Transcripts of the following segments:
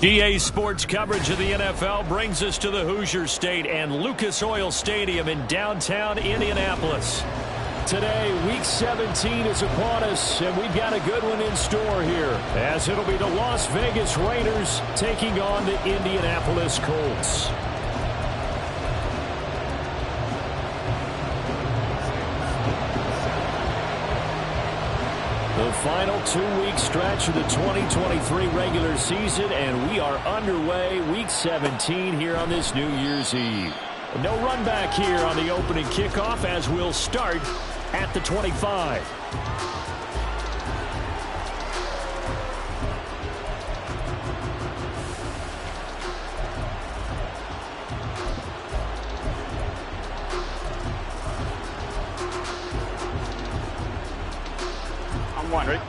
EA Sports coverage of the NFL brings us to the Hoosier State and Lucas Oil Stadium in downtown Indianapolis. Today, Week 17 is upon us, and we've got a good one in store here, as it'll be the Las Vegas Raiders taking on the Indianapolis Colts. The final 2-week stretch of the 2023 regular season, and we are underway Week 17 here on this New Year's Eve. No run back here on the opening kickoff as we'll start at the 25. Wondering.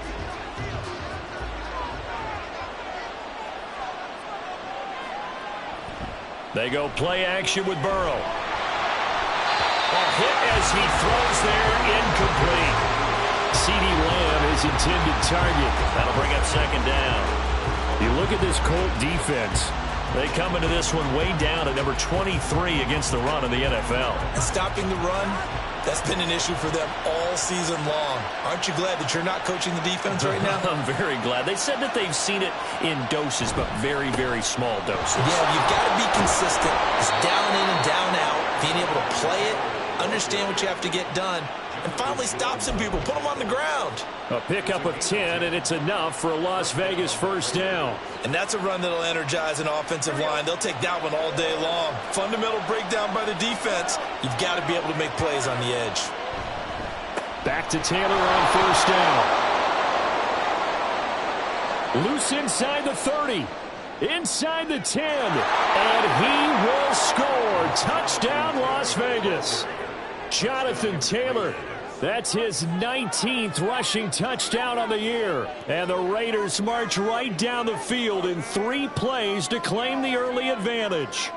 They go play action with Burrow. A hit as he throws there, incomplete. CeeDee Lamb is intended target. That'll bring up second down. You look at this Colt defense. They come into this one way down at number 23 against the run in the NFL. And stopping the run, that's been an issue for them all season long. Aren't you glad that you're not coaching the defense right now? I'm very glad. They said that they've seen it in doses, but very, very small doses. Yeah, you've got to be consistent. It's down in and down out. Being able to play it, understand what you have to get done, and finally stop some people. Put them on the ground. A pickup of 10, and it's enough for a Las Vegas first down. And that's a run that'll energize an offensive line. They'll take that one all day long. Fundamental breakdown by the defense. You've got to be able to make plays on the edge. Back to Taylor on first down. Loose inside the 30. Inside the 10. And he will score. Touchdown, Las Vegas. Jonathan Taylor. That's his 19th rushing touchdown on the year. And the Raiders march right down the field in 3 plays to claim the early advantage.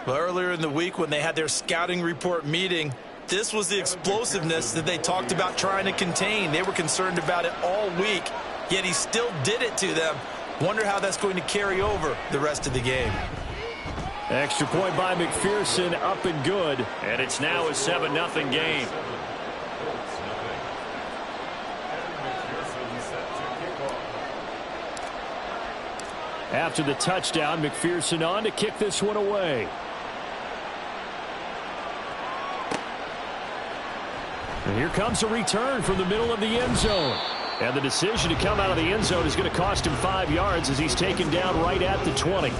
Well, earlier in the week when they had their scouting report meeting, this was the explosiveness that they talked about trying to contain. They were concerned about it all week, yet he still did it to them. Wonder how that's going to carry over the rest of the game. Extra point by McPherson, up and good. And it's now a 7-0 game. After the touchdown, McPherson on to kick this one away. And here comes a return from the middle of the end zone. And the decision to come out of the end zone is going to cost him 5 yards as he's taken down right at the 20.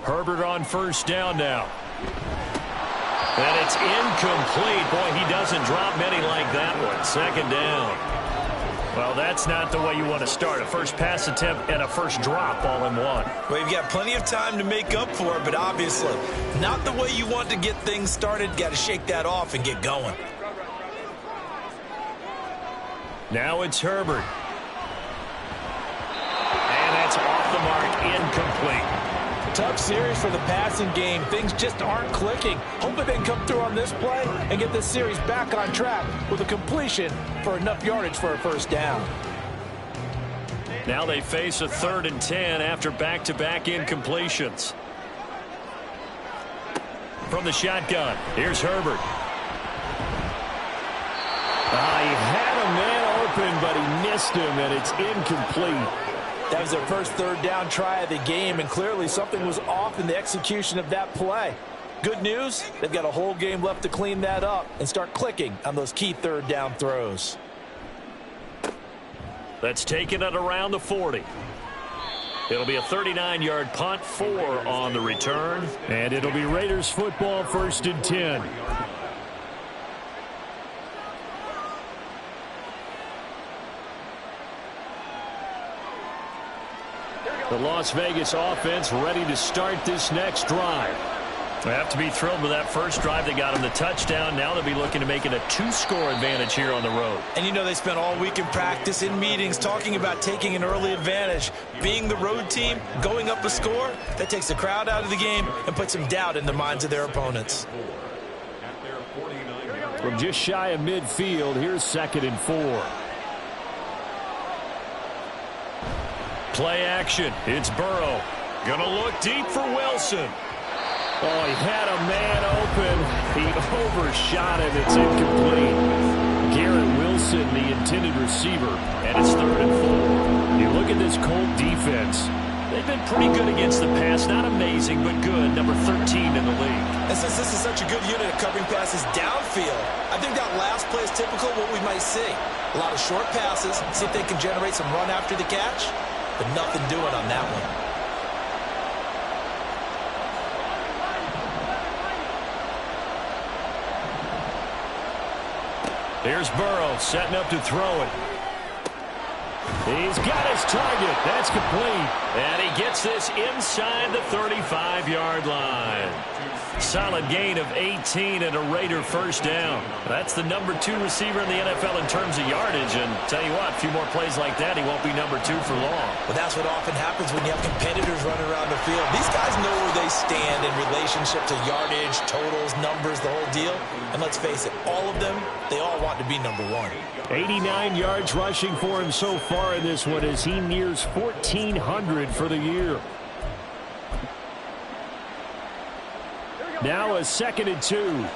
Herbert on first down now. And it's incomplete. Boy, he doesn't drop many like that one. Second down. Well, that's not the way you want to start. A first pass attempt and a first drop all in one. Well, you've got plenty of time to make up for it, but obviously not the way you want to get things started. Got to shake that off and get going. Now it's Herbert. And that's off the mark, incomplete. Tough series for the passing game. Things just aren't clicking. Hoping they can come through on this play and get this series back on track with a completion for enough yardage for a first down. Now they face a 3rd and 10 after back-to-back incompletions. From the shotgun, here's Herbert. He had a man open, but he missed him, and it's incomplete. That was their first 3rd down try of the game, and clearly something was off in the execution of that play. Good news, they've got a whole game left to clean that up and start clicking on those key 3rd down throws. That's taken it around the 40. It'll be a 39-yard punt, 4 on the return, and it'll be Raiders football, 1st and 10. The Las Vegas offense ready to start this next drive. They have to be thrilled with that first drive. They got him the touchdown. Now they'll be looking to make it a 2-score advantage here on the road. And you know they spent all week in practice, in meetings, talking about taking an early advantage. Being the road team, going up a score, that takes the crowd out of the game and puts some doubt in the minds of their opponents. From just shy of midfield, here's 2nd and 4. Play action. It's Burrow. Gonna look deep for Wilson. Oh, he had a man open. He overshot it. It's incomplete. Garrett Wilson, the intended receiver, and it's 3rd and 4. You look at this Colt defense. They've been pretty good against the pass. Not amazing, but good. Number 13 in the league. And since this is such a good unit of covering passes downfield, I think that last play is typical of what we might see. A lot of short passes, see if they can generate some run after the catch, but nothing doing on that one. Here's Burrow setting up to throw it. He's got his target. That's complete. And he gets this inside the 35-yard line. Solid gain of 18 and a Raider first down. That's the number 2 receiver in the NFL in terms of yardage. And tell you what, a few more plays like that, he won't be number 2 for long. Well, that's what often happens when you have competitors running around the field. These guys know where they stand in relationship to yardage, totals, numbers, the whole deal. And let's face it, all of them, they all want to be number 1. 89 yards rushing for him so far in this one as he nears 1,400 for the year. Now a 2nd and 2.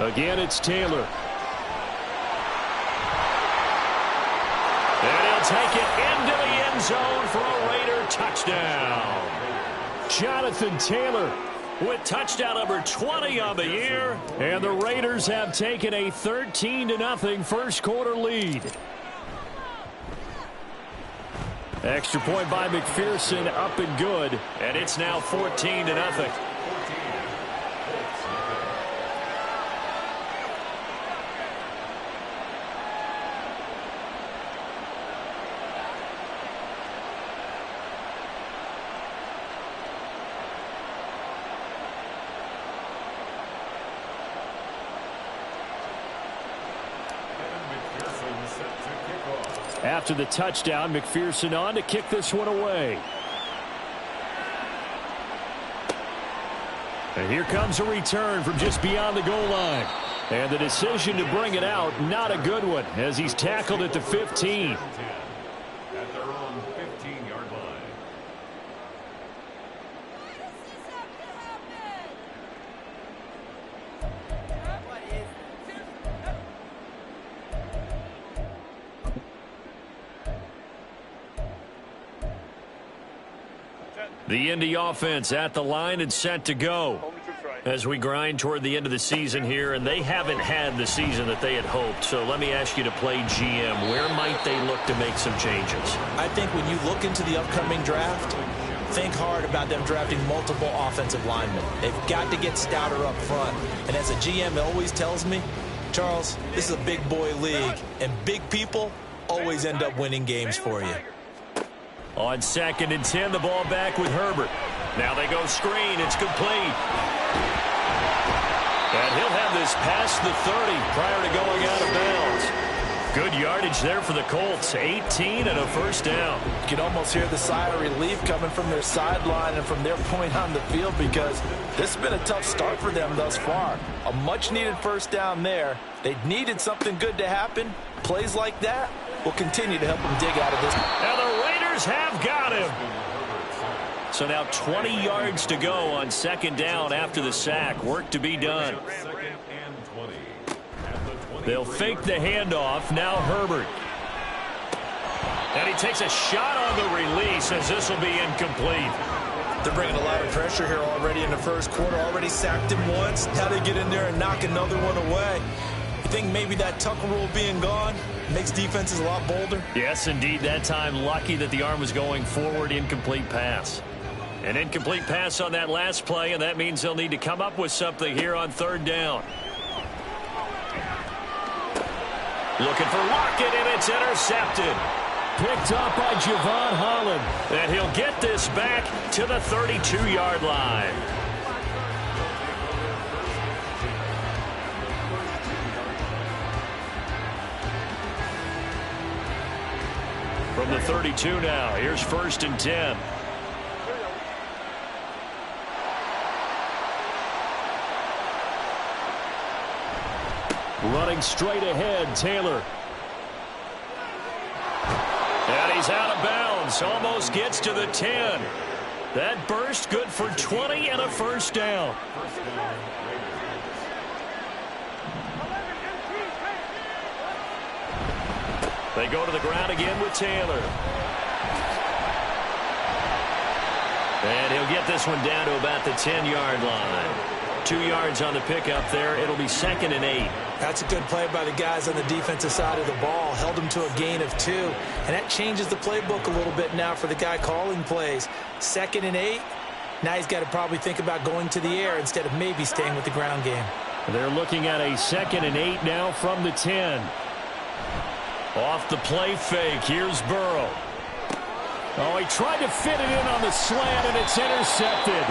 Again, it's Taylor. And he'll take it into the end zone for a Raider touchdown. Jonathan Taylor with touchdown number 20 on the year. And the Raiders have taken a 13-0 first quarter lead. Extra point by McPherson, up and good. And it's now 14-0. After the touchdown, McPherson on to kick this one away. And here comes a return from just beyond the goal line. And the decision to bring it out, not a good one, as he's tackled at the 15. At their own 15-yard line. The Indy offense at the line and set to go as we grind toward the end of the season here, and they haven't had the season that they had hoped. So let me ask you to play GM. Where might they look to make some changes? I think when you look into the upcoming draft, think hard about them drafting multiple offensive linemen. They've got to get stouter up front. And as a GM always tells me, Charles, this is a big boy league, and big people always end up winning games for you. On 2nd and 10, the ball back with Herbert. Now they go screen. It's complete. And he'll have this past the 30 prior to going out of bounds. Good yardage there for the Colts. 18 and a first down. You can almost hear the sigh of relief coming from their sideline and from their point on the field, because this has been a tough start for them thus far. A much-needed first down there. They needed something good to happen. Plays like that will continue to help them dig out of this. And the Raiders have got him. So now 20 yards to go on 2nd down after the sack. Work to be done. They'll fake the handoff. Now Herbert. And he takes a shot on the release as this will be incomplete. They're bringing a lot of pressure here already in the first quarter. Already sacked him once. Now they get in there and knock another one away. You think maybe that Tucker rule being gone makes defenses a lot bolder? Yes, indeed. That time, lucky that the arm was going forward. Incomplete pass. An incomplete pass on that last play, and that means they'll need to come up with something here on 3rd down. Looking for Lockett, and it's intercepted. Picked up by Javon Holland. And he'll get this back to the 32-yard line. From the 32 now, here's 1st and 10. Running straight ahead, Taylor. And he's out of bounds. Almost gets to the 10. That burst good for 20 and a first down. They go to the ground again with Taylor. And he'll get this one down to about the 10-yard line. 2 yards on the pickup there. It'll be 2nd and 8. That's a good play by the guys on the defensive side of the ball. Held them to a gain of 2. And that changes the playbook a little bit now for the guy calling plays. 2nd and 8. Now he's got to probably think about going to the air instead of maybe staying with the ground game. They're looking at a 2nd and 8 now from the 10. Off the play fake. Here's Burrow. Oh, he tried to fit it in on the slant, and it's intercepted.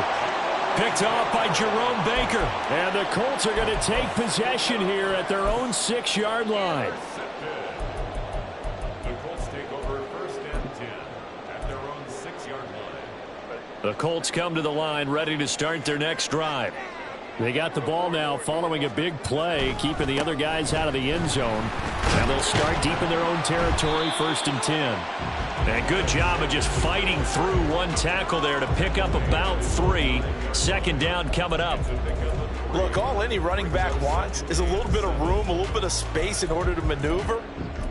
Picked off by Jerome Baker. And the Colts are going to take possession here at their own 6-yard line. The Colts take over 1st and 10 at their own 6-yard line. The Colts come to the line ready to start their next drive. They got the ball now following a big play, keeping the other guys out of the end zone. And they'll start deep in their own territory, 1st and 10. And good job of just fighting through one tackle there to pick up about 3. 2nd down coming up. Look, all any running back wants is a little bit of room, a little bit of space in order to maneuver.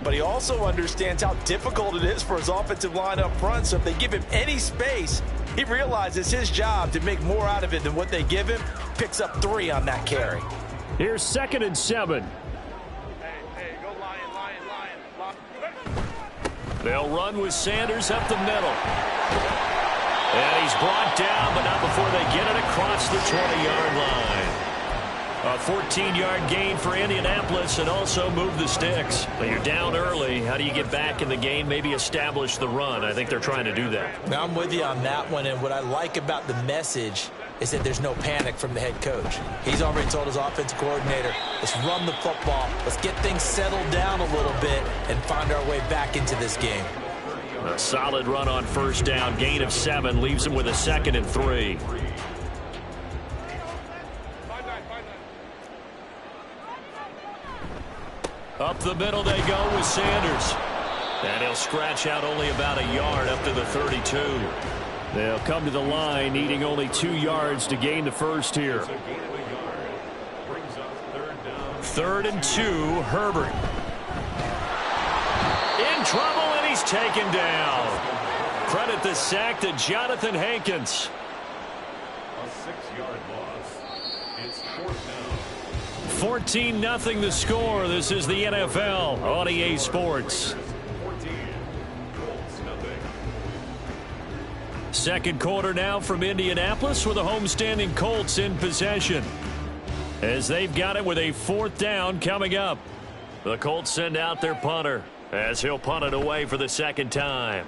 But he also understands how difficult it is for his offensive line up front. So if they give him any space, he realizes his job to make more out of it than what they give him. Picks up 3 on that carry. Here's 2nd and 7. Hey, go Lion. They'll run with Sanders up the middle. And he's brought down, but not before they get it across the 20-yard line. A 14-yard gain for Indianapolis and also move the sticks. But you're down early. How do you get back in the game, maybe establish the run? I think they're trying to do that. Now I'm with you on that one, and what I like about the message is that there's no panic from the head coach. He's already told his offensive coordinator, let's run the football, let's get things settled down a little bit and find our way back into this game. A solid run on 1st down, gain of 7, leaves him with a 2nd and 3. Up the middle they go with Sanders. And he'll scratch out only about a yard up to the 32. They'll come to the line needing only 2 yards to gain the first here. 3rd and 2, Herbert. In trouble, and he's taken down. Credit the sack to Jonathan Hankins. A 6-yard loss. It's 4th down. 14-0 the score. This is the NFL on EA Sports. 14. Colts nothing. 2nd quarter now from Indianapolis with the homestanding Colts in possession. As they've got it with a 4th down coming up. The Colts send out their punter as he'll punt it away for the 2nd time.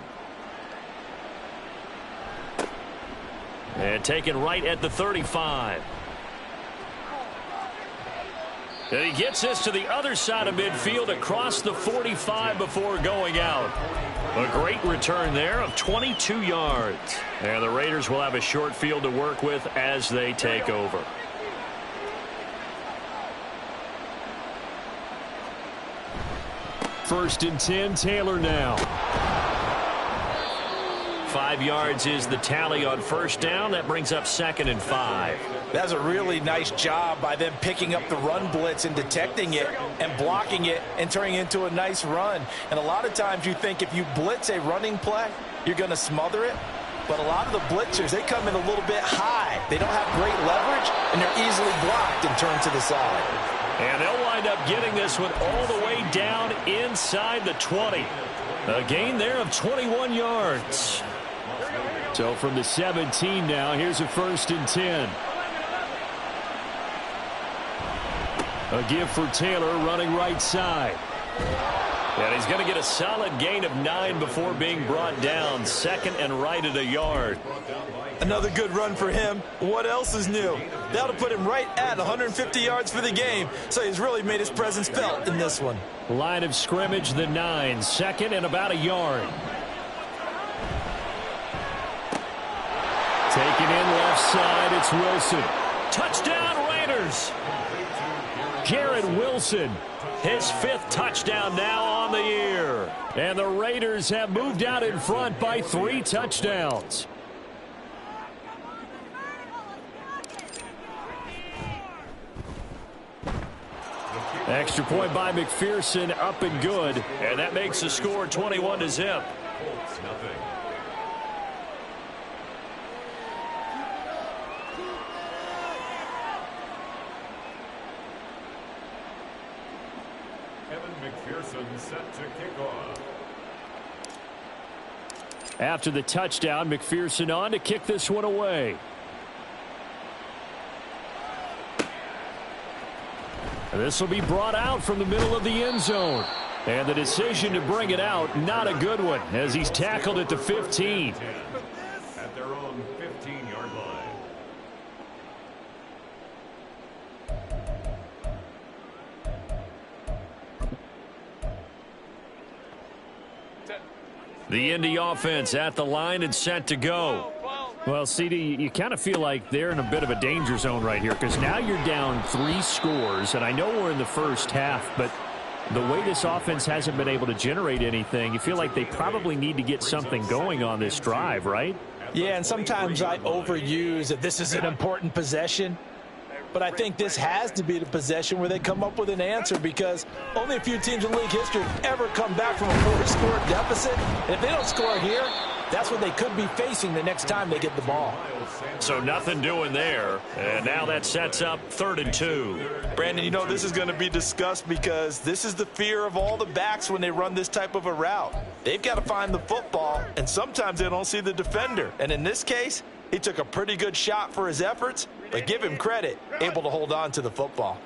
And taken right at the 35. And he gets this to the other side of midfield across the 45 before going out. A great return there of 22 yards. And the Raiders will have a short field to work with as they take over. First and 10, Taylor now. 5 yards is the tally on 1st down. That brings up 2nd and 5. That's a really nice job by them picking up the run blitz and detecting it and blocking it and turning it into a nice run. And a lot of times you think if you blitz a running play, you're going to smother it. But a lot of the blitzers, they come in a little bit high. They don't have great leverage, and they're easily blocked and turned to the side. And they'll wind up getting this one all the way down inside the 20. A gain there of 21 yards. So from the 17 now, here's a 1st and 10. A give for Taylor running right side. And he's going to get a solid gain of 9 before being brought down. Second and right at a yard. Another good run for him. What else is new? That'll put him right at 150 yards for the game. So he's really made his presence felt in this one. Line of scrimmage, the 9. Second and about a yard. Taken in left side, it's Wilson. Touchdown Raiders. Garrett Wilson, his 5th touchdown now on the year. And the Raiders have moved out in front by 3 touchdowns. Extra point by McPherson, up and good. And that makes the score 21-0. Colts, nothing. Evan McPherson set to kick off. After the touchdown, McPherson on to kick this one away. This will be brought out from the middle of the end zone. And the decision to bring it out, not a good one, as he's tackled at the 15. At their own 15-yard line. The Indy offense at the line and set to go. Well, CD, you kind of feel like they're in a bit of a danger zone right here because now you're down 3 scores, and I know we're in the first half, but the way this offense hasn't been able to generate anything, you feel like they probably need to get something going on this drive, right? Yeah, and sometimes I overuse that this is an important possession. But I think this has to be the possession where they come up with an answer because only a few teams in league history have ever come back from a 4-score deficit. And if they don't score here, that's what they could be facing the next time they get the ball. So nothing doing there. And now that sets up 3rd and 2. Brandon, you know, this is going to be discussed because this is the fear of all the backs when they run this type of a route. They've got to find the football, and sometimes they don't see the defender. And in this case, he took a pretty good shot for his efforts, but give him credit, able to hold on to the football.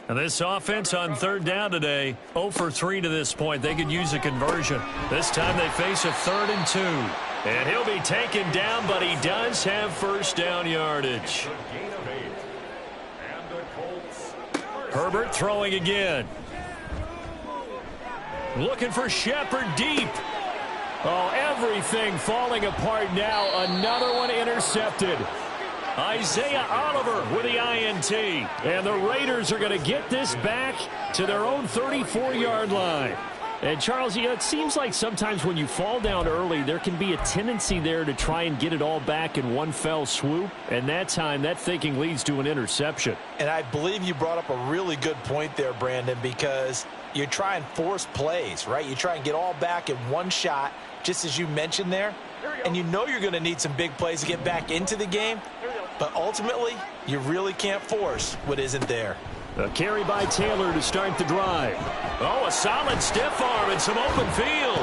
And this offense on 3rd down today, 0 for 3 to this point. They could use a conversion. This time they face a 3rd and 2. And he'll be taken down, but he does have first down yardage. Herbert throwing again. Looking for Shepard deep. Oh, everything falling apart now. Another one intercepted. Isaiah Oliver with the INT. And the Raiders are going to get this back to their own 34-yard line. And, Charles, you know, it seems like sometimes when you fall down early, there can be a tendency there to try and get it all back in one fell swoop. And that time, that thinking leads to an interception. And I believe you brought up a really good point there, Brandon, because you try and force plays, right? You try and get all back in one shot, just as you mentioned there. And you know you're going to need some big plays to get back into the game. But ultimately, you really can't force what isn't there. A carry by Taylor to start the drive. Oh, a solid stiff arm and some open field.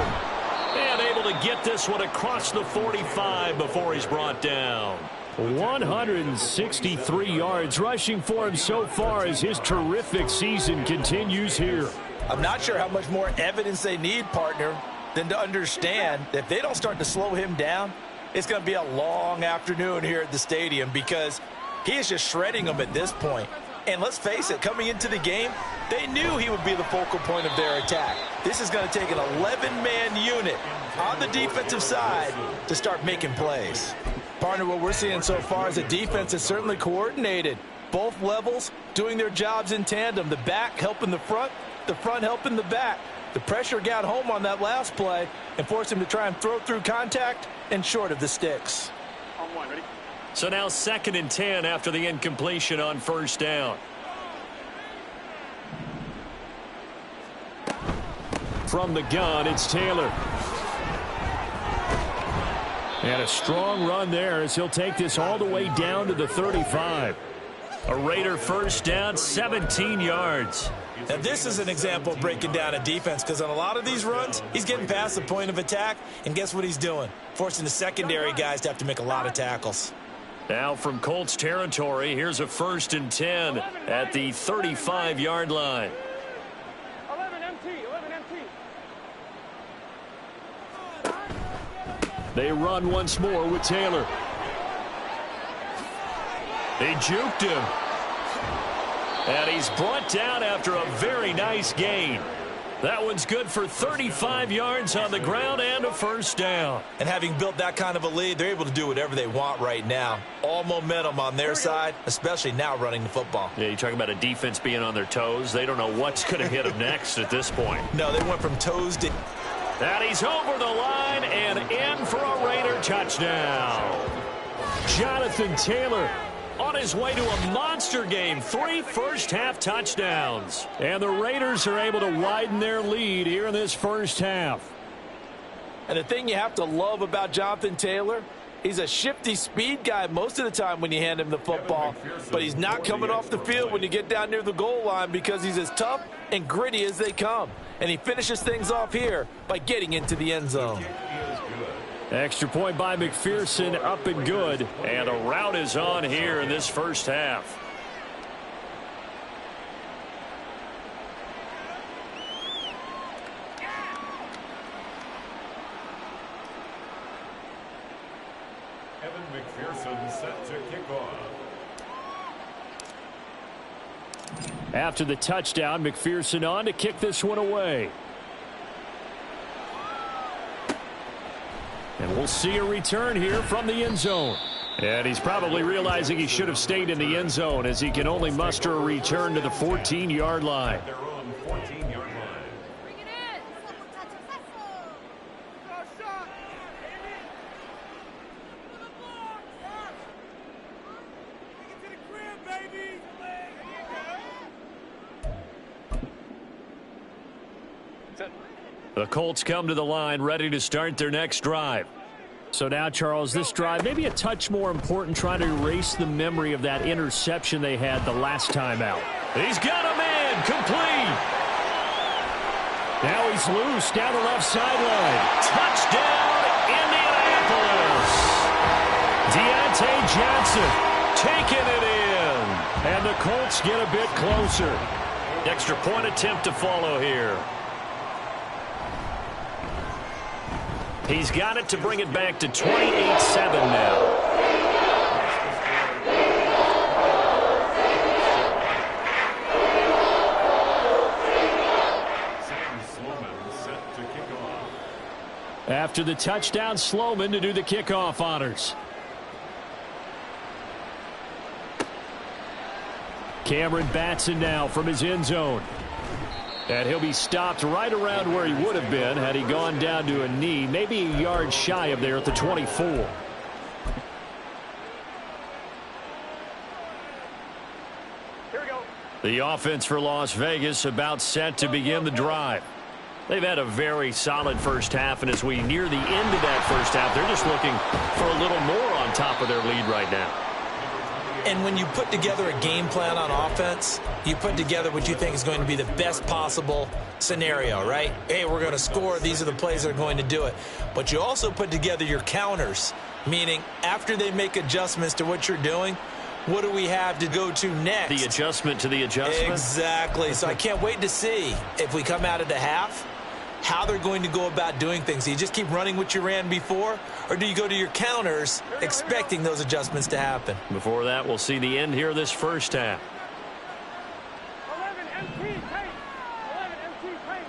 And able to get this one across the 45 before he's brought down. 163 yards rushing for him so far as his terrific season continues here. I'm not sure how much more evidence they need, partner, than to understand that if they don't start to slow him down, it's going to be a long afternoon here at the stadium because he is just shredding them at this point. And let's face it, coming into the game, they knew he would be the focal point of their attack. This is going to take an 11-man unit on the defensive side to start making plays. Partner, what we're seeing so far is the defense is certainly coordinated. Both levels doing their jobs in tandem. The back helping the front helping the back. The pressure got home on that last play and forced him to try and throw through contact and short of the sticks. On 1, ready? So now 2nd and 10 after the incompletion on first down. From the gun, it's Taylor. And a strong run there as he'll take this all the way down to the 35. A Raider first down, 17 yards. Now, this is an example of breaking down a defense because on a lot of these runs, he's getting past the point of attack, and guess what he's doing? Forcing the secondary guys to have to make a lot of tackles. Now from Colts territory, here's a 1st and 10 at the 35-yard line. 11 MT, 11 MT. They run once more with Taylor. He juked him. And he's brought down after a very nice gain. That one's good for 35 yards on the ground and a first down. And having built that kind of a lead, they're able to do whatever they want right now. All momentum on their side, especially now running the football. Yeah, you're talking about a defense being on their toes. They don't know what's going to hit them next at this point. No, they went from toes to... And he's over the line and in for a Raider touchdown. Jonathan Taylor on his way to a monster game. 3 first-half touchdowns. And the Raiders are able to widen their lead here in this first half. And the thing you have to love about Jonathan Taylor, he's a shifty speed guy most of the time when you hand him the football. But he's not coming off the field when you get down near the goal line because he's as tough and gritty as they come. And he finishes things off here by getting into the end zone. Extra point by McPherson, up and good. And a rout is on here in this first half. Evan McPherson set to kick off. After the touchdown, McPherson on to kick this one away. And we'll see a return here from the end zone. And he's probably realizing he should have stayed in the end zone as he can only muster a return to the 14-yard line. Their own 14-yard line. Bring it in. The Colts come to the line ready to start their next drive. So now, Charles, this drive maybe a touch more important, trying to erase the memory of that interception they had the last time out. He's got a man complete. Now he's loose down the left sideline. Touchdown, Indianapolis. Deontay Johnson taking it in. And the Colts get a bit closer. Extra point attempt to follow here. He's got it to bring it back to 28-7 now. After the touchdown, Sloman to do the kickoff honors. Cameron Batson now from his end zone. And he'll be stopped right around where he would have been had he gone down to a knee, maybe a yard shy of there at the 24. Here we go. The offense for Las Vegas about set to begin the drive. They've had a very solid first half, and as we near the end of that first half, they're just looking for a little more on top of their lead right now. And when you put together a game plan on offense, you put together what you think is going to be the best possible scenario, right? Hey, we're going to score. These are the plays that are going to do it. But you also put together your counters, meaning after they make adjustments to what you're doing, what do we have to go to next? The adjustment to the adjustment? Exactly. So I can't wait to see if we come out of the half, how they're going to go about doing things. Do you just keep running what you ran before, or do you go to your counters expecting those adjustments to happen? Before that, we'll see the end here of this first half. 11 MT pace. 11 MT pace.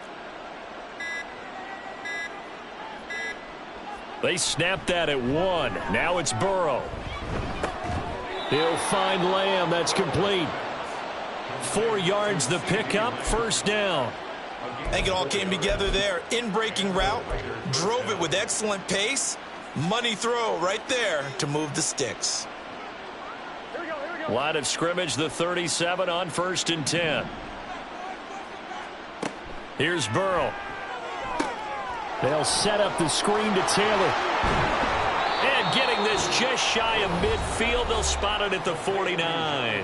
They snapped that at 1. Now it's Burrow. He'll find Lamb. That's complete. 4 yards the pickup. First down. I think it all came together there. In-breaking route, drove it with excellent pace. Money throw right there to move the sticks. Here we go. Here we go. Line of scrimmage, the 37 on 1st and 10. Here's Burrow. They'll set up the screen to Taylor. And getting this just shy of midfield, they'll spot it at the 49.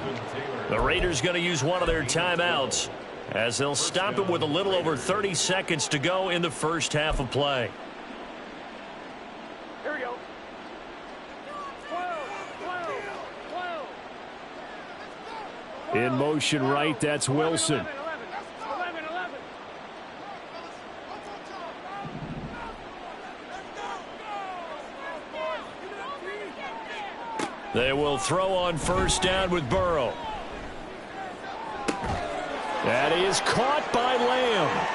The Raiders going to use one of their timeouts, as they'll stop it with a little over 30 seconds to go in the first half of play. Here we go. 12, 12, 12. In motion right, that's Wilson. 11, 11. They will throw on first down with Burrow. That is caught by Lamb.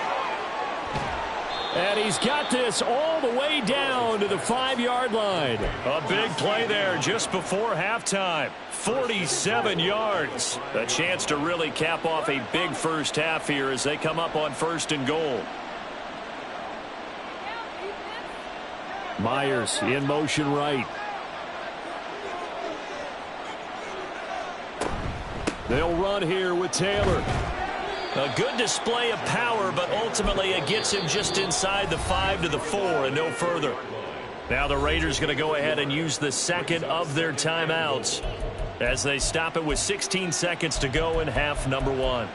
And he's got this all the way down to the 5-yard line. A big play there just before halftime. 47 yards. A chance to really cap off a big first half here as they come up on first and goal. Myers in motion right. They'll run here with Taylor. A good display of power, but ultimately it gets him just inside the 5 to the 4 and no further. Now the Raiders going to go ahead and use the second of their timeouts as they stop it with 16 seconds to go in half number 1.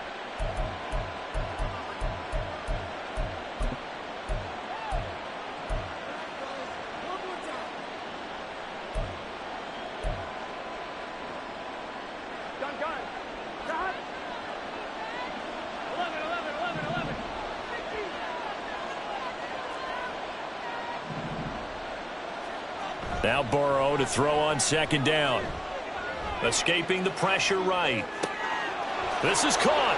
Now Burrow to throw on second down. Escaping the pressure right. This is caught.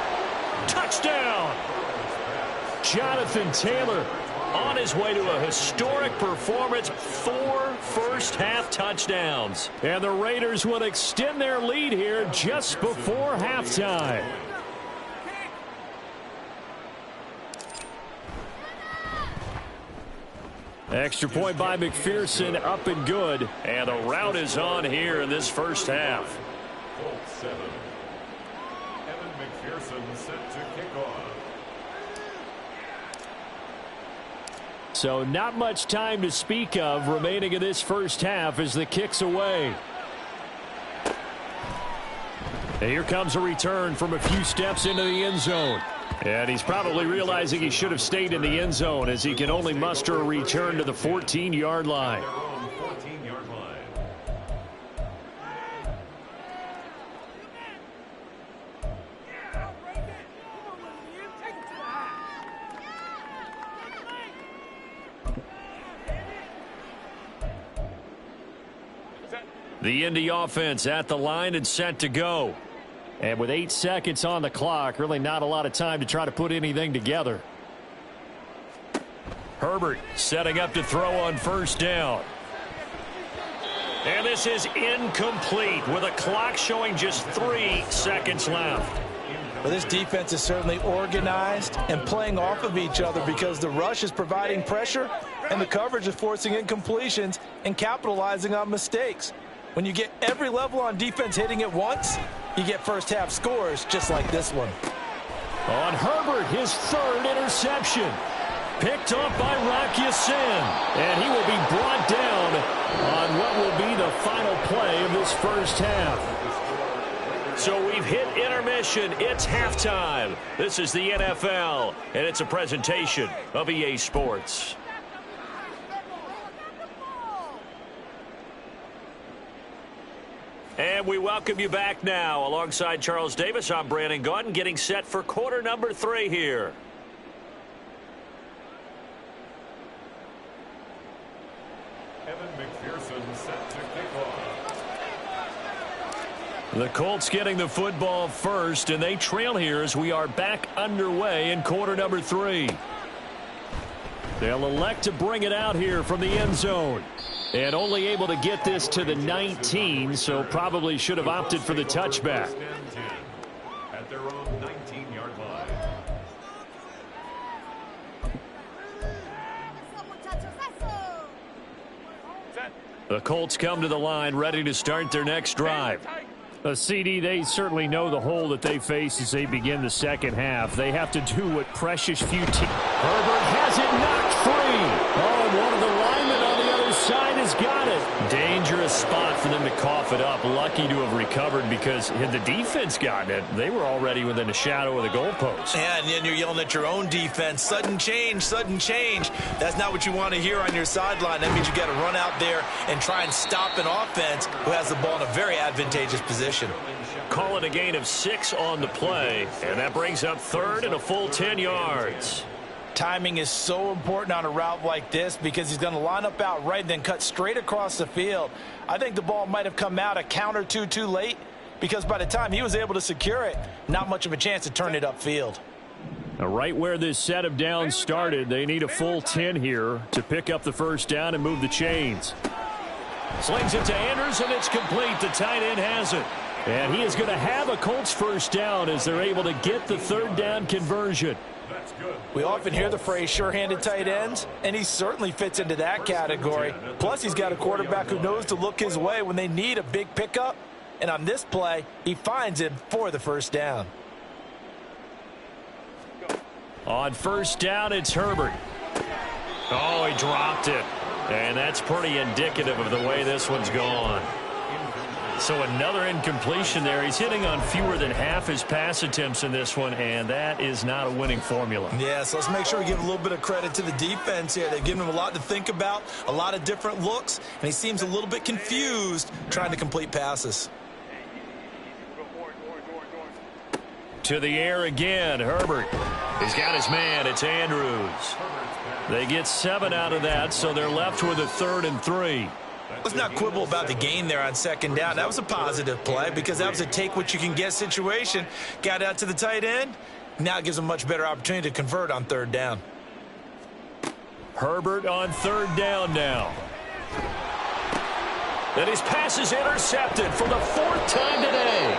Touchdown. Jonathan Taylor on his way to a historic performance. 4 first-half touchdowns. And the Raiders will extend their lead here just before halftime. Extra point by McPherson, up and good. And the route is on here in this first half. Colts 7. Evan McPherson set to kick off. So not much time to speak of remaining in this first half as the kick's away. And here comes a return from a few steps into the end zone. And he's probably realizing he should have stayed in the end zone as he can only muster a return to the 14-yard line. Their own 14-yard line. The Indy offense at the line and set to go. And with 8 seconds on the clock, really not a lot of time to try to put anything together. Herbert setting up to throw on first down. And this is incomplete with a clock showing just 3 seconds left. Well, this defense is certainly organized and playing off of each other because the rush is providing pressure and the coverage is forcing incompletions and capitalizing on mistakes. When you get every level on defense hitting at once, you get first-half scores just like this one. On Herbert, his 3rd interception. Picked off by Rocky Sin. And he will be brought down on what will be the final play of this first half. So we've hit intermission. It's halftime. This is the NFL, and it's a presentation of EA Sports. And we welcome you back now. Alongside Charles Davis, I'm Brandon Gaudin, getting set for quarter number 3 here. Evan McPherson set to kick off. The Colts getting the football first, and they trail here as we are back underway in quarter number 3. They'll elect to bring it out here from the end zone. And only able to get this to the 19, so probably should have opted for the touchback. At their own 19-yard line. The Colts come to the line ready to start their next drive. CD, they certainly know the hole that they face as they begin the second half. They have to do what precious few teams. Herbert has it knocked free. Oh, and one of the linemen on the other side has got it. Dangerous spot for them to cough it up. Lucky to have recovered because had the defense gotten it, they were already within a shadow of the goalpost. Yeah, and then you're yelling at your own defense. Sudden change, sudden change. That's not what you want to hear on your sideline. That means you got to run out there and try and stop an offense who has the ball in a very advantageous position. Call it a gain of 6 on the play, and that brings up 3rd and a full 10 yards. Timing is so important on a route like this because he's going to line up out right and then cut straight across the field. I think the ball might have come out a count or two too late because by the time he was able to secure it, not much of a chance to turn it upfield. Now, right where this set of downs started, they need a full 10 here to pick up the first down and move the chains. Slings it to Andrews, and it's complete. The tight end has it. And he is going to have a Colts first down as they're able to get the third down conversion. We often hear the phrase sure-handed tight ends, and he certainly fits into that category. Plus, he's got a quarterback who knows to look his way when they need a big pickup. And on this play, he finds him for the first down. On first down, it's Herbert. Oh, he dropped it. And that's pretty indicative of the way this one's gone. So another incompletion there. He's hitting on fewer than half his pass attempts in this one, and that is not a winning formula. Yeah, so let's make sure we give a little bit of credit to the defense here. They've given him a lot to think about, a lot of different looks, and he seems a little bit confused trying to complete passes. To the air again, Herbert. He's got his man. It's Andrews. They get 7 out of that, so they're left with a 3rd and 3. Let's not quibble about the gain there on second down. That was a positive play because that was a take-what-you-can-get situation. Got out to the tight end. Now it gives them a much better opportunity to convert on third down. Herbert on third down now. And his pass is intercepted for the 4th time today.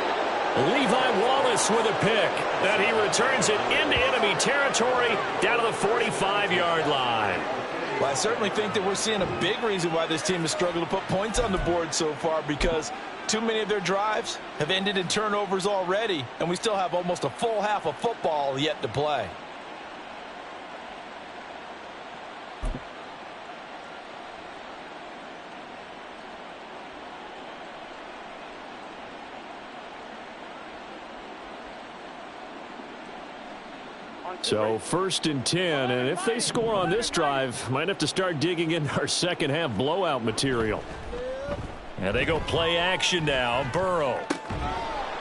Levi Wallace with a pick. And he returns it into enemy territory down to the 45-yard line. Well, I certainly think that we're seeing a big reason why this team has struggled to put points on the board so far because too many of their drives have ended in turnovers already, and we still have almost a full half of football yet to play. So 1st and 10, and if they score on this drive, might have to start digging into our second half blowout material. And they go play action now. Burrow.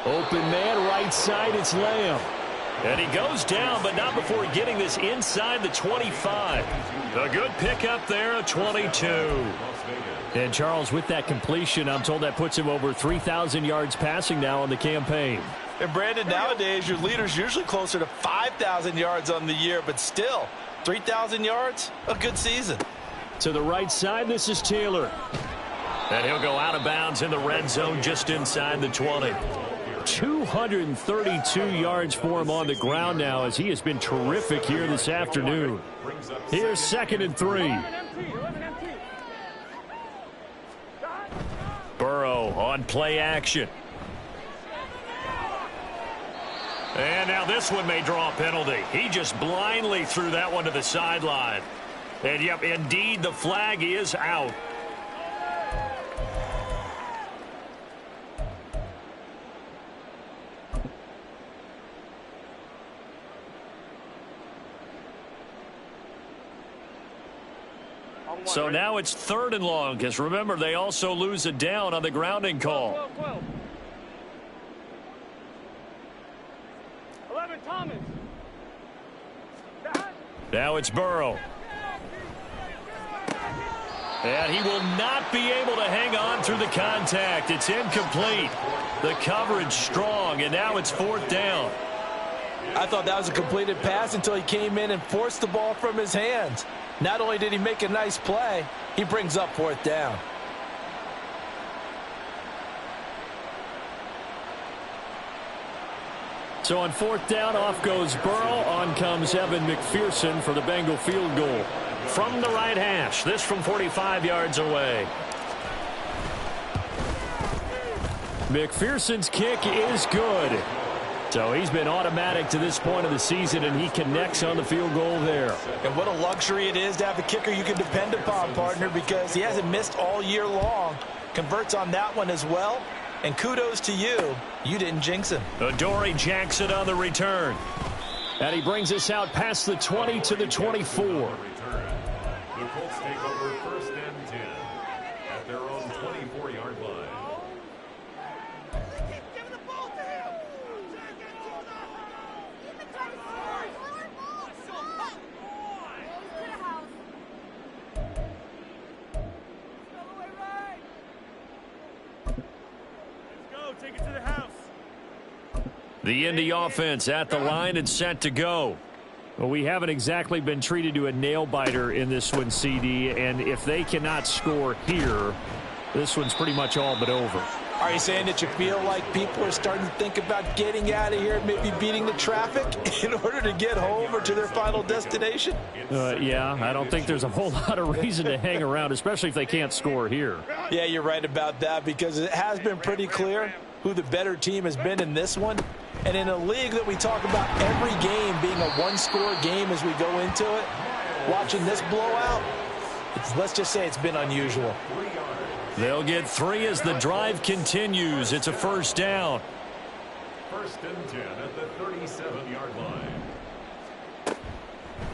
Open man right side, it's Lamb. And he goes down, but not before getting this inside the 25. A good pickup there, a 22. And Charles, with that completion, I'm told that puts him over 3,000 yards passing now on the campaign. And Brandon, nowadays your leader's usually closer to 5,000 yards on the year, but still 3,000 yards, a good season. To the right side, this is Taylor. And he'll go out of bounds in the red zone just inside the 20. 232 yards for him on the ground now as he has been terrific here this afternoon. Here's 2nd and 3. Burrow on play action. And now this one may draw a penalty. He just blindly threw that one to the sideline. And, yep, indeed, the flag is out. So now it's 3rd and long, because remember, they also lose a down on the grounding call. 11, Thomas. Now it's Burrow. And he will not be able to hang on through the contact. It's incomplete. The coverage strong, and now it's 4th down. I thought that was a completed pass until he came in and forced the ball from his hands. Not only did he make a nice play, he brings up 4th down. So on 4th down, off goes Burrow. On comes Evan McPherson for the Bengal field goal. From the right hash, this from 45 yards away. McPherson's kick is good. So he's been automatic to this point of the season, and he connects on the field goal there. And what a luxury it is to have a kicker you can depend upon, partner, because he hasn't missed all year long. Converts on that one as well. And kudos to you. You didn't jinx him. Adoree Jackson on the return. And he brings us out past the 20 to the 24. The Colts take over 1st and 10 at their own 24-yard line. take it to the house. The Indy offense at the line and set to go. Well, we haven't exactly been treated to a nail-biter in this one, CD, and if they cannot score here, this one's pretty much all but over. Are you saying that you feel like people are starting to think about getting out of here, maybe beating the traffic in order to get home or to their final destination? Yeah, I don't think there's a whole lot of reason to hang around, especially if they can't score here. Yeah, you're right about that, because it has been pretty clear who the better team has been in this one. And in a league that we talk about every game being a one-score game as we go into it, watching this blowout, let's just say it's been unusual. They'll get 3 as the drive continues. It's a first down. First and 10 at the 37-yard line.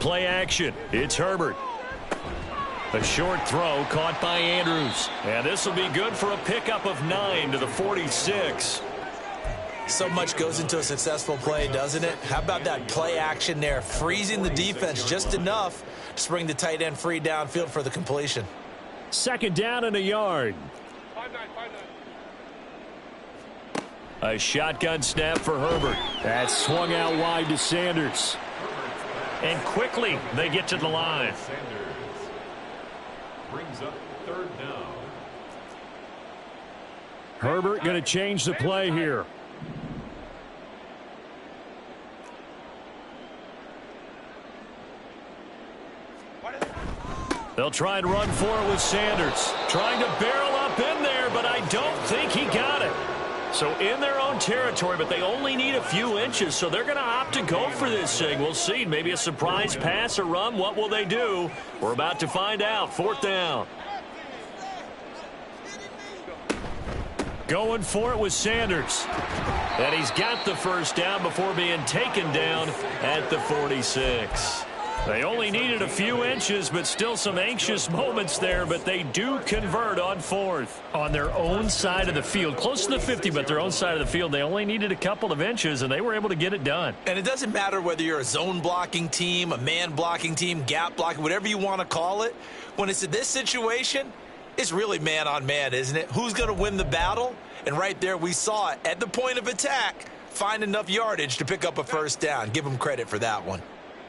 Play action. It's Herbert. A short throw caught by Andrews. And this will be good for a pickup of 9 to the 46. So much goes into a successful play, doesn't it? How about that play action there? Freezing the defense just enough to bring the tight end free downfield for the completion. Second down and a yard. 5-9. A shotgun snap for Herbert. That's swung out wide to Sanders. And quickly they get to the line. Sanders brings up third down. Herbert going to change the play here. They'll try and run for it with Sanders. Trying to barrel up in there, but I don't think he got it. So in their own territory, but they only need a few inches, so they're going to opt to go for this thing. We'll see. Maybe a surprise pass or run. What will they do? We're about to find out. Fourth down. Going for it with Sanders. And he's got the first down before being taken down at the 46. They only needed a few inches, but still some anxious moments there, but they do convert on fourth. On their own side of the field, close to the 50, but their own side of the field, they only needed a couple of inches, and they were able to get it done. And it doesn't matter whether you're a zone blocking team, a man blocking team, gap blocking, whatever you want to call it. When it's in this situation, it's really man on man, isn't it? Who's going to win the battle? And right there we saw it at the point of attack, find enough yardage to pick up a first down. Give them credit for that one.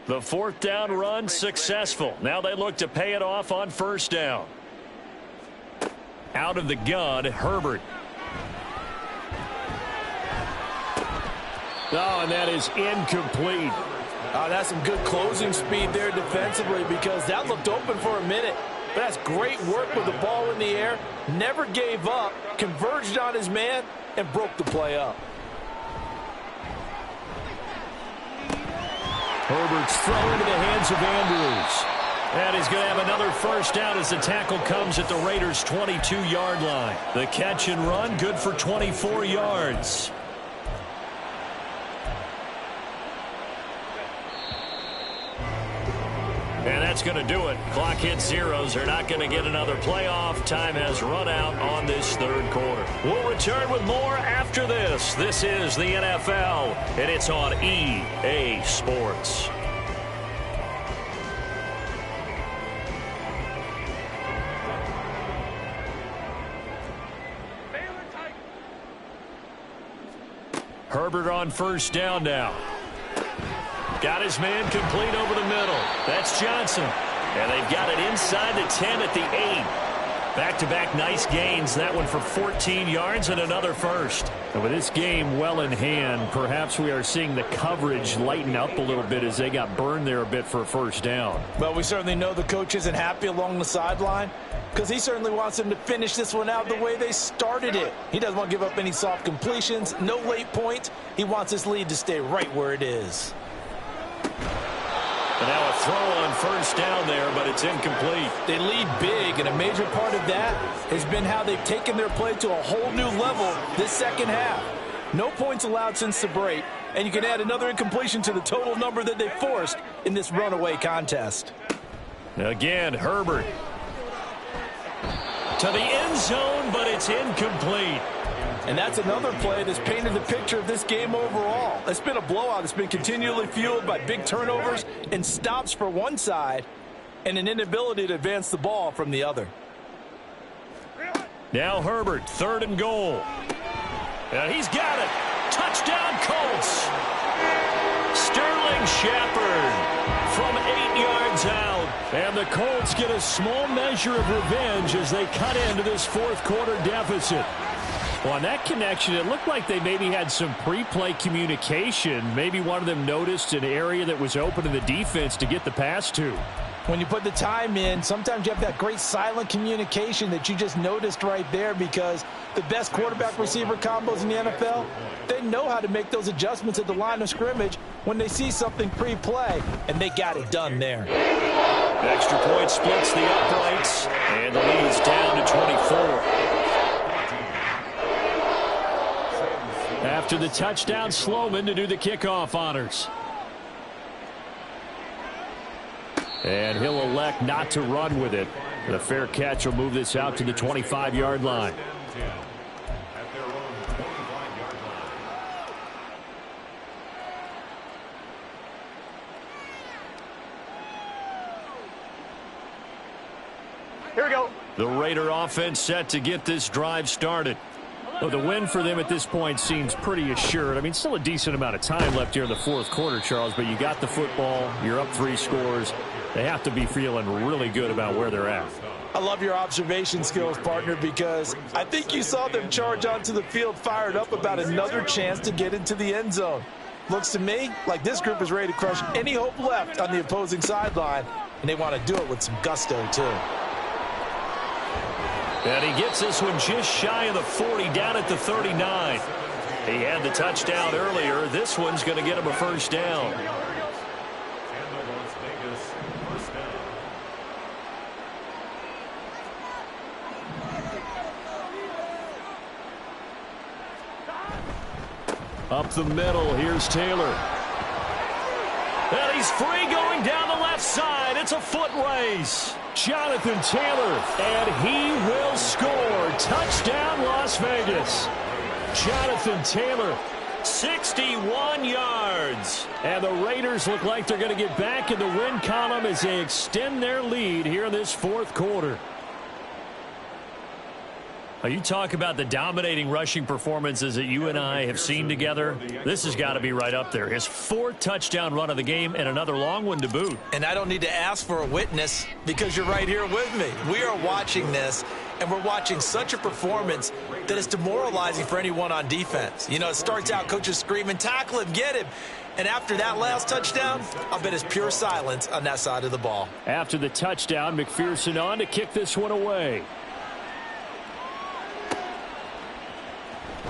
The fourth down run successful. Now they look to pay it off on first down. Out of the gun, Herbert. Oh, and that is incomplete. Oh, that's some good closing speed there defensively, because that looked open for a minute. But that's great work with the ball in the air. Never gave up, converged on his man, and broke the play up. Herbert's throw into the hands of Andrews. And he's going to have another first down as the tackle comes at the Raiders' 22-yard line. The catch and run, good for 24 yards. And that's going to do it. Clock hits zeros. They're not going to get another playoff. Time has run out on this third quarter. We'll return with more after this. This is the NFL, and it's on EA Sports. Herbert on first down now. Got his man complete over the middle. That's Johnson. And they've got it inside the 10 at the 8. Back-to-back nice gains. That one for 14 yards and another first. And with this game well in hand, perhaps we are seeing the coverage lighten up a little bit as they got burned there a bit for a first down. Well, we certainly know the coach isn't happy along the sideline, because he certainly wants them to finish this one out the way they started it. He doesn't want to give up any soft completions, no late points. He wants his lead to stay right where it is. And now a throw on first down there, but it's incomplete. They lead big, and a major part of that has been how they've taken their play to a whole new level this second half. No points allowed since the break, and you can add another incompletion to the total number that they forced in this runaway contest. Again, Herbert to the end zone, but it's incomplete. And that's another play that's painted the picture of this game overall. It's been a blowout. It's been continually fueled by big turnovers and stops for one side and an inability to advance the ball from the other. Now Herbert, third and goal. And he's got it. Touchdown, Colts. Sterling Shepard from 8 yards out. And the Colts get a small measure of revenge as they cut into this fourth quarter deficit. Well, on that connection, it looked like they maybe had some pre-play communication. Maybe one of them noticed an area that was open to the defense to get the pass to. When you put the time in, sometimes you have that great silent communication that you just noticed right there, because the best quarterback-receiver combos in the NFL, they know how to make those adjustments at the line of scrimmage when they see something pre-play, and they got it done there. Extra point splits the uprights, and the lead's down to 24. After the touchdown, Sloman to do the kickoff honors. And he'll elect not to run with it. The fair catch will move this out to the 25-yard line. Here we go. The Raider offense set to get this drive started. Well, the win for them at this point seems pretty assured. I mean, still a decent amount of time left here in the fourth quarter, Charles, but you got the football. You're up 3 scores. They have to be feeling really good about where they're at. I love your observation skills, partner, because I think you saw them charge onto the field fired up about another chance to get into the end zone. Looks to me like this group is ready to crush any hope left on the opposing sideline, and they want to do it with some gusto, too. And he gets this one just shy of the 40, down at the 39. He had the touchdown earlier. This one's going to get him a first down. Up the middle, here's Taylor. And he's free going down the left side. It's a foot race. Jonathan Taylor, and he will score. Touchdown, Las Vegas. Jonathan Taylor, 61 yards. And the Raiders look like they're going to get back in the win column as they extend their lead here in this fourth quarter. You talk about the dominating rushing performances that you and I have seen together. This has got to be right up there. His 4th touchdown run of the game and another long one to boot. And I don't need to ask for a witness because you're right here with me. We are watching this, and we're watching such a performance that is demoralizing for anyone on defense. You know, it starts out coaches screaming, tackle him, get him. And after that last touchdown, I'll bet it's pure silence on that side of the ball. After the touchdown, McPherson on to kick this one away.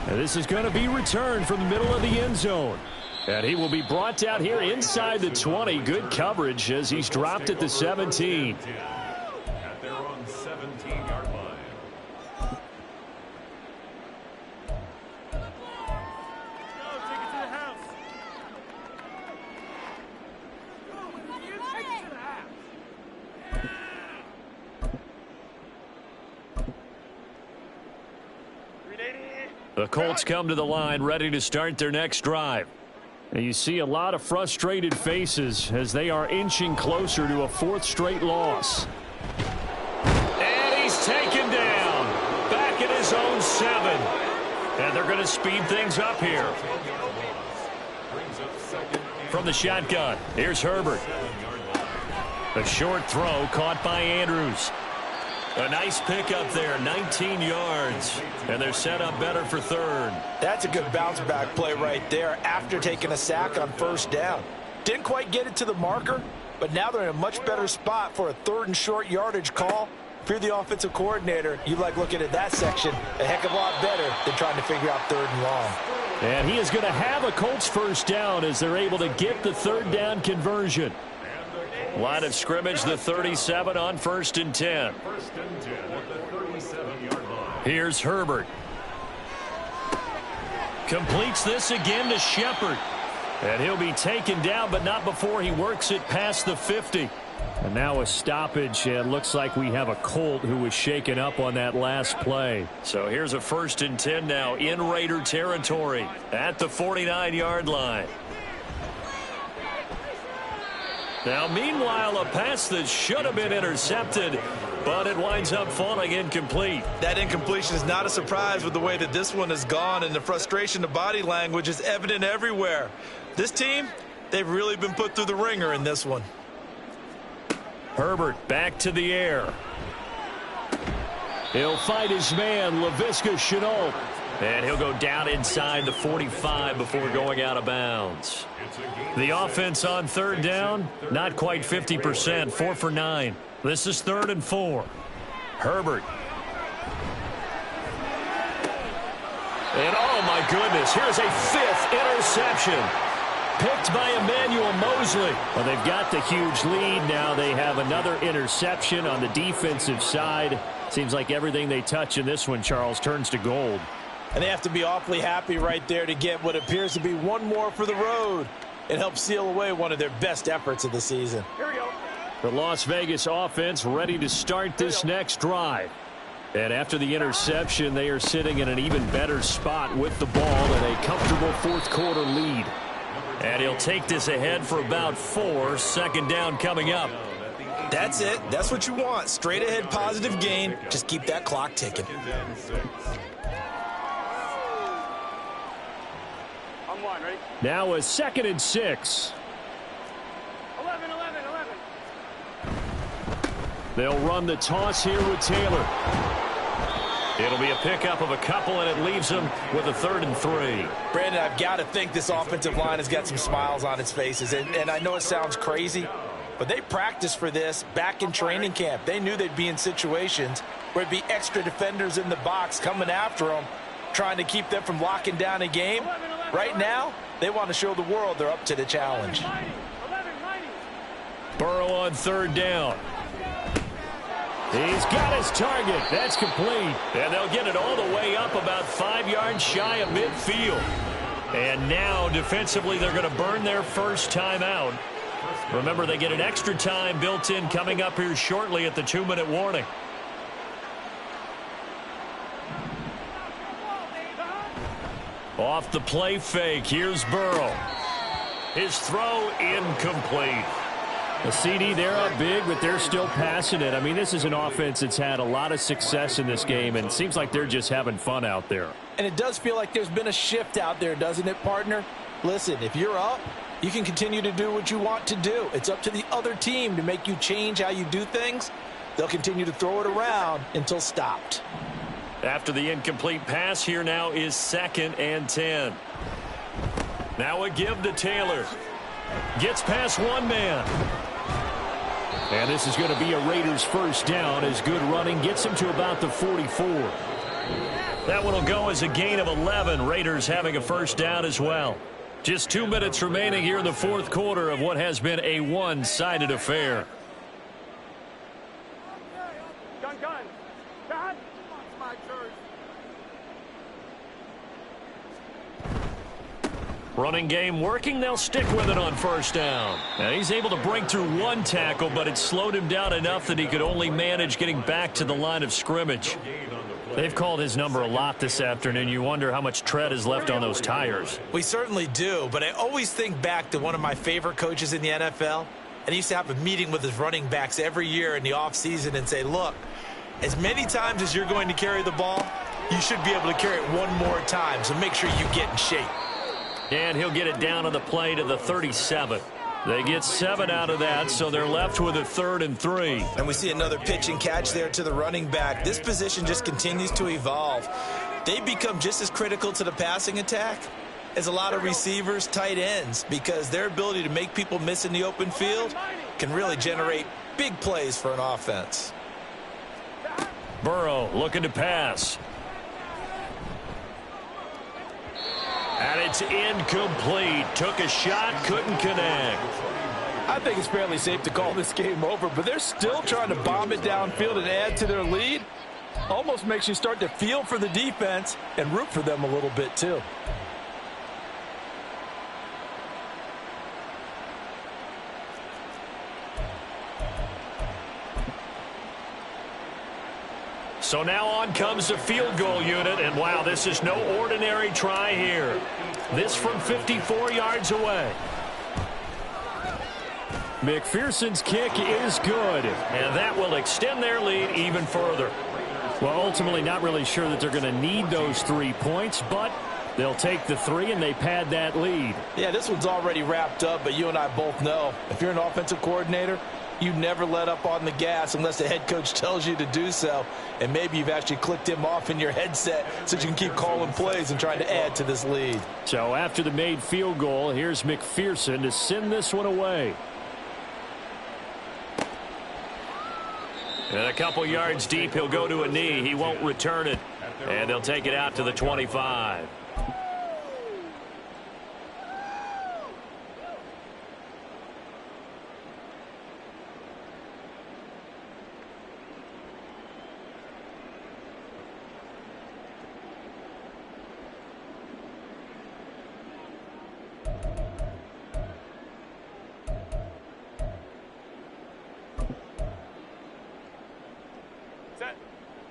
And this is going to be returned from the middle of the end zone. And he will be brought down here inside the 20. Good coverage as he's dropped at the 17. At their own 17-yard line. Go, take it to the house. Take it to the house. The Colts come to the line ready to start their next drive. And you see a lot of frustrated faces as they are inching closer to a 4th straight loss. And he's taken down back at his own 7. And they're going to speed things up here. From the shotgun, here's Herbert. A short throw caught by Andrews. A nice pickup there, 19 yards. And they're set up better for 3rd. That's a good bounce-back play right there after taking a sack on 1st down. Didn't quite get it to the marker, but now they're in a much better spot for a 3rd and short yardage call. If you're the offensive coordinator, you like looking at that section a heck of a lot better than trying to figure out 3rd and long. And he is going to have a Colts first down as they're able to get the 3rd down conversion. Line of scrimmage, the 37 on 1st and 10. First and 10 at the 37-yard line. Here's Herbert. Completes this again to Shepard. And he'll be taken down, but not before he works it past the 50. And now a stoppage, and looks like we have a Colt who was shaken up on that last play. So here's a 1st and 10 now in Raider territory at the 49-yard line. Now, meanwhile, a pass that should have been intercepted but it winds up falling incomplete. That incompletion is not a surprise with the way that this one has gone, and the frustration of body language is evident everywhere. This team, they've really been put through the ringer in this one. Herbert back to the air. He'll fight his man, Laviska Shenault. And he'll go down inside the 45 before going out of bounds. The offense on third down, not quite 50%, 4 for 9. This is 3rd and 4. Herbert. And oh my goodness, here's a 5th interception. Picked by Emmanuel Mosley. Well, they've got the huge lead. Now they have another interception on the defensive side. Seems like everything they touch in this one, Charles, turns to gold. And they have to be awfully happy right there to get what appears to be one more for the road. It helps seal away one of their best efforts of the season. Here we go. The Las Vegas offense ready to start this next drive. And after the interception, they are sitting in an even better spot with the ball and a comfortable 4th quarter lead. And he'll take this ahead for about 4. 2nd down coming up. That's it. That's what you want. Straight ahead positive gain. Just keep that clock ticking. Ready? Now a 2nd and 6. 11. They'll run the toss here with Taylor. It'll be a pickup of a couple, and it leaves them with a 3rd and 3. Brandon, I've got to think this offensive line has got some smiles on its faces. And I know it sounds crazy, but they practiced for this back in training camp. They knew they'd be in situations where it'd be extra defenders in the box coming after them, trying to keep them from locking down a game. Right now, they want to show the world they're up to the challenge. 11. Burrow on 3rd down. He's got his target. That's complete. And they'll get it all the way up about 5 yards shy of midfield. And now, defensively, they're going to burn their first time out. Remember, they get an extra time built in coming up here shortly at the 2-minute warning. Off the play fake, here's Burrow. His throw incomplete. The CD, they're up big, but they're still passing it. I mean, this is an offense that's had a lot of success in this game, and it seems like they're just having fun out there. And it does feel like there's been a shift out there, doesn't it, partner? Listen, if you're up, you can continue to do what you want to do. It's up to the other team to make you change how you do things. They'll continue to throw it around until stopped. After the incomplete pass, here now is 2nd and 10. Now a give to Taylor. Gets past one man. And this is going to be a Raiders first down as good running gets him to about the 44. That one will go as a gain of 11. Raiders having a first down as well. Just 2 minutes remaining here in the 4th quarter of what has been a one-sided affair. Gun. It's my turn. Running game working. They'll stick with it on first down. Now he's able to break through one tackle, but it slowed him down enough that he could only manage getting back to the line of scrimmage. They've called his number a lot this afternoon. You wonder how much tread is left on those tires. We certainly do, but I always think back to one of my favorite coaches in the NFL, and he used to have a meeting with his running backs every year in the offseason and say, look, as many times as you're going to carry the ball, you should be able to carry it one more time, so make sure you get in shape. And he'll get it down on the play to the 37. They get 7 out of that, so they're left with a 3rd and 3. And we see another pitch and catch there to the running back. This position just continues to evolve. They become just as critical to the passing attack as a lot of receivers, tight ends, because their ability to make people miss in the open field can really generate big plays for an offense. Burrow looking to pass. And it's incomplete. Took a shot, couldn't connect. I think it's fairly safe to call this game over, but they're still trying to bomb it downfield and add to their lead. Almost makes you start to feel for the defense and root for them a little bit too. So now on comes the field goal unit, and wow, this is no ordinary try here. This from 54 yards away. McPherson's kick is good, and that will extend their lead even further. Well, ultimately not really sure that they're going to need those 3 points, but they'll take the 3 and they pad that lead. Yeah, this one's already wrapped up, but you and I both know if you're an offensive coordinator, you never let up on the gas unless the head coach tells you to do so. And maybe you've actually clicked him off in your headset so you can keep calling plays and trying to add to this lead. So after the made field goal, here's McPherson to send this one away. And a couple yards deep, he'll go to a knee. He won't return it. And they'll take it out to the 25.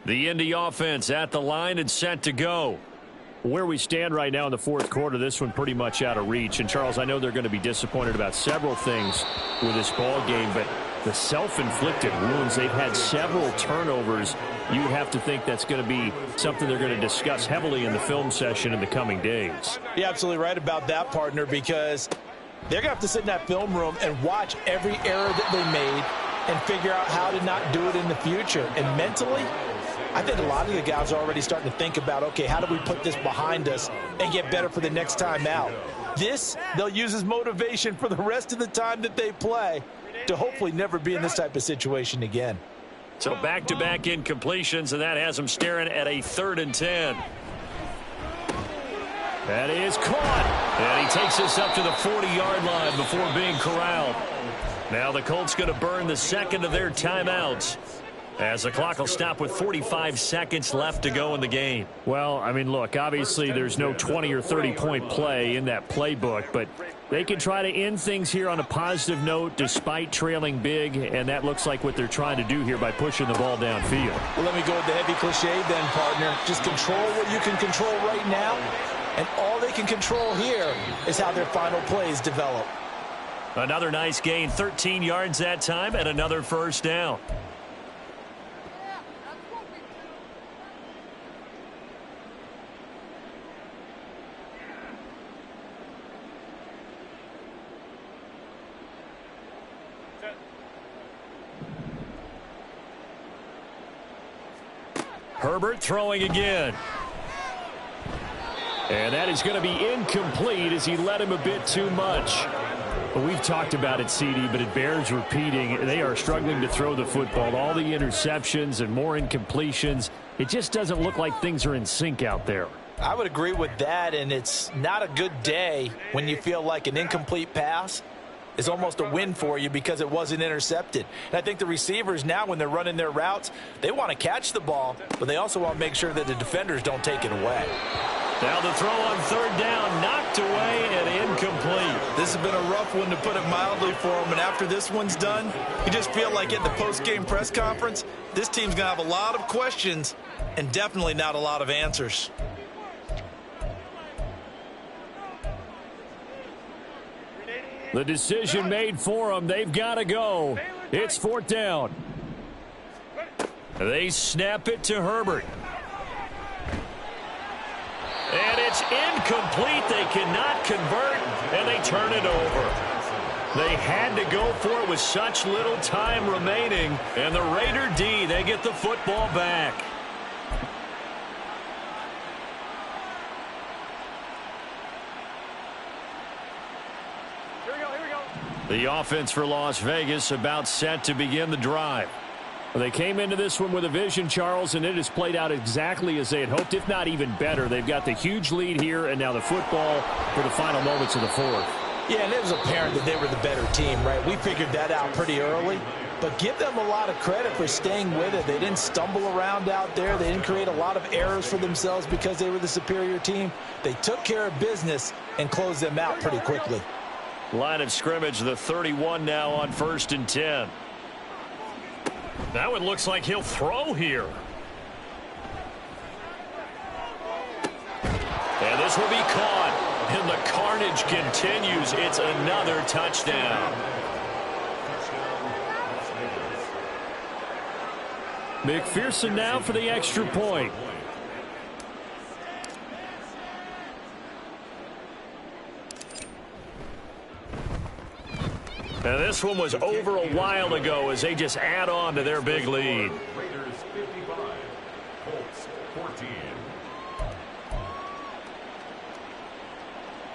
The Indy offense at the line and set to go. Where we stand right now in the fourth quarter, this one pretty much out of reach. And, Charles, I know they're going to be disappointed about several things with this ball game, but the self-inflicted wounds, they've had several turnovers. You would have to think that's going to be something they're going to discuss heavily in the film session in the coming days. You're absolutely right about that, partner, because they're going to have to sit in that film room and watch every error that they made and figure out how to not do it in the future. And mentally, I think a lot of the guys are already starting to think about, okay, how do we put this behind us and get better for the next time out? This, they'll use as motivation for the rest of the time that they play to hopefully never be in this type of situation again. So back-to-back incompletions, and that has them staring at a 3rd and 10. That is caught. And he takes us up to the 40-yard line before being corralled. Now the Colts going to burn the second of their timeouts, as the clock will stop with 45 seconds left to go in the game. Well, I mean, look, obviously there's no 20 or 30-point play in that playbook, but they can try to end things here on a positive note despite trailing big, and that looks like what they're trying to do here by pushing the ball downfield. Well, let me go with the heavy cliche then, partner. Just control what you can control right now, and all they can control here is how their final plays develop. Another nice gain, 13 yards that time, and another first down. Herbert throwing again. And that is going to be incomplete as he led him a bit too much. Well, we've talked about it, CD, but it bears repeating. They are struggling to throw the football. All the interceptions and more incompletions. It just doesn't look like things are in sync out there. I would agree with that, and it's not a good day when you feel like an incomplete pass is almost a win for you because it wasn't intercepted. And I think the receivers now, when they're running their routes, they want to catch the ball, but they also want to make sure that the defenders don't take it away. Now the throw on 3rd down, knocked away and incomplete. This has been a rough one, to put it mildly, for him. And after this one's done, you just feel like at the post-game press conference, this team's going to have a lot of questions and definitely not a lot of answers. The decision made for them. They've got to go. It's 4th down. They snap it to Herbert. And it's incomplete. They cannot convert, and they turn it over. They had to go for it with such little time remaining. And the Raider D, they get the football back. The offense for Las Vegas about set to begin the drive. They came into this one with a vision, Charles, and it has played out exactly as they had hoped, if not even better. They've got the huge lead here, and now the football for the final moments of the 4th. Yeah, and it was apparent that they were the better team, right? We figured that out pretty early. But give them a lot of credit for staying with it. They didn't stumble around out there. They didn't create a lot of errors for themselves because they were the superior team. They took care of business and closed them out pretty quickly. Line of scrimmage, the 31 now on 1st and 10. That one looks like he'll throw here. And this will be caught. And the carnage continues. It's another touchdown. McPherson now for the extra point. And this one was over a while ago as they just add on to their big lead. Raiders 55, Colts 14.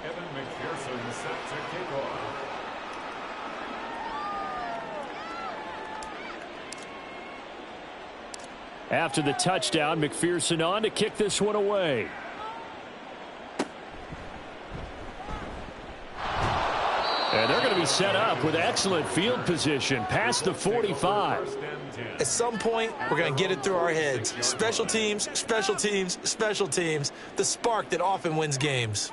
Evan McPherson set to kick off. After the touchdown, McPherson on to kick this one away. And they're going to be set up with excellent field position past the 45. At some point, we're going to get it through our heads. Special teams, special teams, special teams. The spark that often wins games.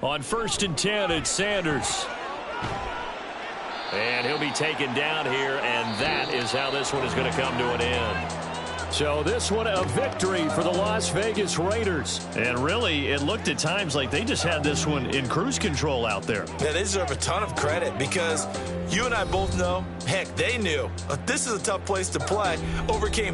On 1st and 10, it's Sanders. And he'll be taken down here, and that is how this one is going to come to an end. So this one a victory for the Las Vegas Raiders. And really, it looked at times like they just had this one in cruise control out there. Yeah, they deserve a ton of credit because you and I both know, heck, they knew. This is a tough place to play. Overcame